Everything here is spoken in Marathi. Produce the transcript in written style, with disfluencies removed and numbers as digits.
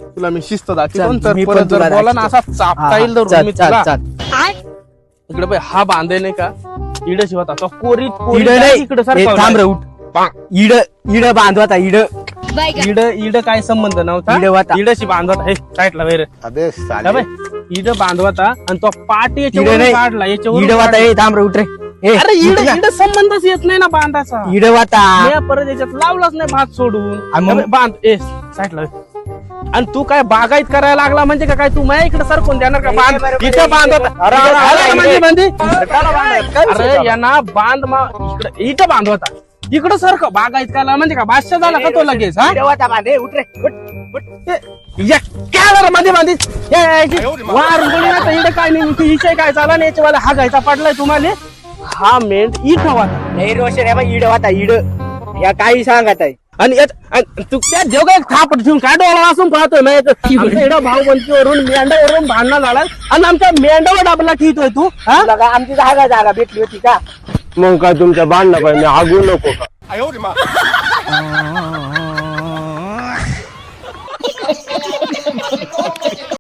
तुला मी शिस्त दाखवतो चल, तर मी पण परत तुला जर बोला ना दाखवतो. असा चापता येईल तर चल मी चल तुला चल इकडे बाई हा बांधे नाही का इड शिवात आता कोरी इड नाही इकडे ए, थांब रे सर उठ इड इड बांधवाता इड इड इड काय संबंध नव्हता इड वाता. इडशी बांधवता हे साईडला वैर अबे साले इड बांधवता आणि तो पाटी इड याच्यावर नाही काढला याच्यावर इड वाता ए थांब रे उठ रे ए, अरे इड उठ ना. इड संबंधच येत नाही ना बांधाचा इड वाता मी परत याच्यात लावलाच नाही भात सोडून आणि मग? अबे, बांध ए साईडला आणि तू काय बागायत करायला लागला म्हणजे का काय तू माझ्या इकडे सरकून देणार का बांध बरोबर इथं आहे. बांधत अरे, अरे, म्हणजे काय विषय अरे झाला? यांना बांध इकडे इथं बांधवता इकडं सारखं बागायत करायला म्हणजे का बादशाह झाला का तो लगेच हा इड वाता बांधे उठ रे उठ मध्ये बांधित इकडे काय नाही विषय काय चाला नाही याच्यावाला हा घायचा पडलाय तुम्हाला हा मेंढ इथं वाटा नाही रोशन आहे बा इड वाता इड या काही सांगत आहे आणि तू त्या देव काय थापट ठेवून काय डोळा वाचून पाहतोय मेंढा भाऊबंदीवरून मेंढ्यावरून भांडणं झाला आणि आमच्या मेंढ्यावर डाबला ठेवतोय तू हा तुला का आमची जागा भेटली होती का मग काय तुमच्या भांडणं काय मी हागू नको का